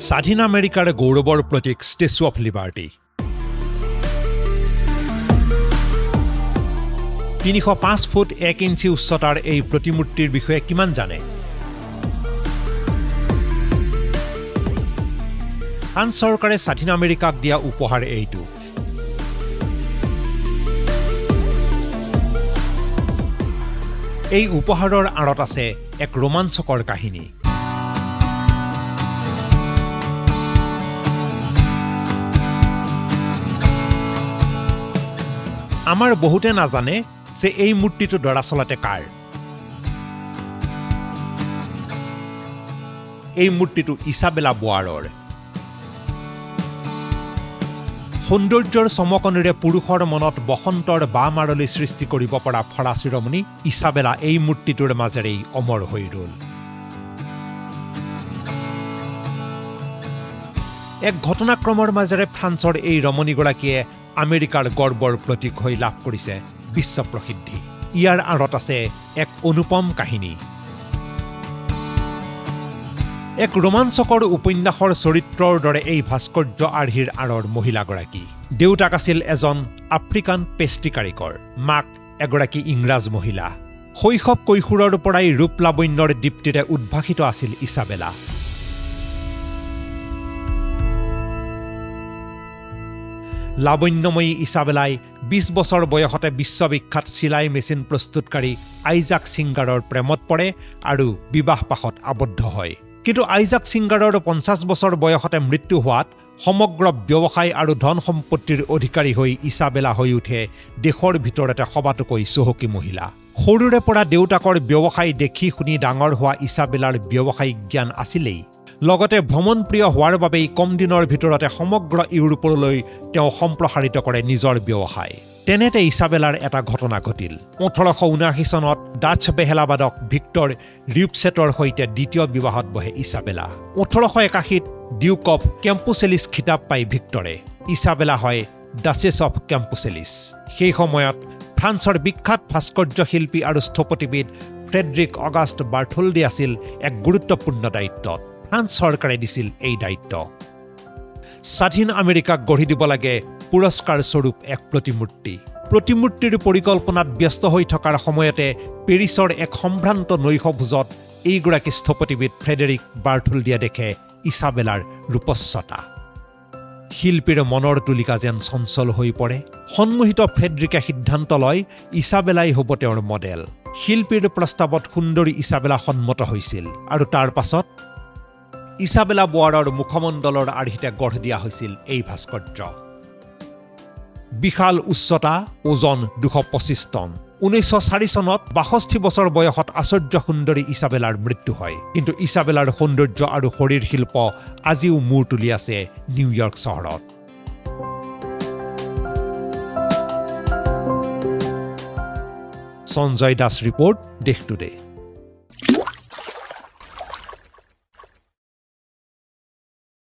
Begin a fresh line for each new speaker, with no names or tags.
স্বাধীন আমেৰিকাৰ গৌৰৱৰ প্ৰতীক statue of liberty 305 foot 1 inch উচ্চতাৰ এই প্ৰতিমূৰ্তিৰ বিষয়ে কিমান জানে ফ্ৰান্স চৰকাৰে স্বাধীন আমেৰিকাক দিয়া উপহাৰ এইটো এই উপহাৰৰ আঁৰত আছে এক ৰোমাঞ্চকৰ কাহিনী আমাৰ বহুতে নাজানে যে এই মূৰ্তিটো দৰাচলতে কাৰ এই মূৰ্তিটো ইছাবেলা বোৱাৰৰ সৌন্দৰ্যৰ চমকনিৰে পুৰুষৰ মনত বসন্তৰ বামাৰলৈ সৃষ্টি কৰিব পৰা ফৰাচী ৰমণী ইছাবেলা এই মূৰ্তিটোৰ মাজেৰেই অমৰ হৈ ৰ'ল এক ঘটনাক্ৰমৰ মাজেৰে ফ্ৰান্সৰ এই ৰমণীগৰাকীয়ে আমেৰিকাৰ গৰ্বৰ প্ৰতীক হৈ লাভ কৰিছে বিশ্ব প্ৰসিদ্ধি ইয়াৰ আঁৰত আছে এক অনুপম কাহিনী এক ৰোমাঞ্চকৰ উপন্যাসৰ চৰিত্ৰৰ দৰে এই ভাস্কৰ্য আৰ্হিৰ আঁৰৰ মহিলাগৰাকী দেউতাক আছিল এজন আফ্ৰিকান পেষ্ট্ৰি কাৰিকৰ মাক এগৰাকী ইংৰাজ মহিলা শৈশৱ কৈশোৰৰ পৰাই ৰূপ লাবণ্যৰ দীপ্তিৰে উদ্ভাসিত আছিল ইছাবেলা লাবণ্যময়ী ইছাবেলাই 20 বছৰ বয়সতে বিশ্ববিখ্যাত চিলাই মেচিন প্ৰস্তুতকাৰী আইজাক সিংগাৰৰ প্ৰেমত পৰে আৰু বিবাহপাশত আবদ্ধ হয় কিন্তু আইজাক সিংগাৰৰ 50 বছৰ বয়সতে মৃত্যু হোৱাত সমগ্ৰ ব্যৱসায় আৰু ধন সম্পত্তিৰ অধিকাৰী হৈ ইছাবেলা হৈ উঠে দেশৰ ভিতৰতে সবাতোকৈ চহকী মহিলা সৰুৰে পৰা দেউতাকৰ ব্যৱসায় দেখি শুনি ডাঙৰ হোৱা ইছাবেলাৰ ব্যৱসায়িক জ্ঞান আছিলেই লগতে ভ্ৰমণপ্ৰিয় হোৱাৰ বাবেই কম দিনৰ ভিতৰতে সমগ্ৰ ইউৰোপলৈ তেওঁ সম্প্ৰসাৰিত কৰে নিজৰ ব্যৱসায় তেনেতে ইছাবেলাৰ এটা ঘটনা ঘটিল 1879 চনত ডাচ বেহেলাবাদক ভিক্টৰ ৰিউপছেটৰ সৈতে দ্বিতীয় বিবাহত বহে ইছাবেলা 1881ত ডিউক অফ কেম্পুচেলিছ খিতাপ পাই ভিক্টৰে ইছাবেলা হয় ডাচেছ অফ কেম্পুচেলিছ সেই সময়ত ফ্ৰান্সৰ বিখ্যাত ভাস্কৰ্য শিল্পী আৰু স্থপতিবিদ ফ্ৰেডৰিক অগাষ্ট বাৰ্থোল্ডি আছিল এক গুৰুত্বপূৰ্ণ দায়িত্বত ফ্ৰান্স চৰকাৰে দিছিল এই দায়িত্ব স্বাধীন আমেৰিকাক গঢ়ি দিব লাগে পুৰস্কাৰ স্বৰূপ এক প্ৰতিমূৰ্তিৰ পৰিকল্পনাত ব্যস্ত হৈ থকাৰ সময়তে পেৰিছৰ এক সম্ভ্ৰান্ত নৈশভোজত এইগৰাকী স্থপতিবিদ ফ্ৰেডেৰিক বাৰ্থোল্ডিয়ে দেখে ইছাবেলাৰ ৰূপস্বতা শিল্পীৰ মনৰ তুলিকা যেন চঞ্চল হৈ পৰে সন্মোহিত ফ্ৰেডৰিকে সিদ্ধান্ত লয় ইছাবেলাই হ'ব তেওঁৰ মডেল শিল্পীৰ প্ৰস্তাৱত সুন্দৰী ইছাবেলা সন্মত হৈছিল আৰু তাৰ পাছত ইছাবেলা বোৱাৰৰ মুখমণ্ডলৰ আৰ্হিতে গঢ় দিয়া হৈছিল এই ভাস্কৰ্য বিশাল উচ্চতা ওজন 225 টন 1904 চনত 62 বছৰ বয়সত আশ্চৰ্য সুন্দৰী ইছাবেলাৰ মৃত্যু হয় কিন্তু ইছাবেলাৰ সৌন্দৰ্য আৰু শৰীৰ শিল্প আজিও মূৰ তুলি আছে নিউয়ৰ্ক চহৰত সঞ্জয় দাস ৰিপোৰ্ট দেশ টুডে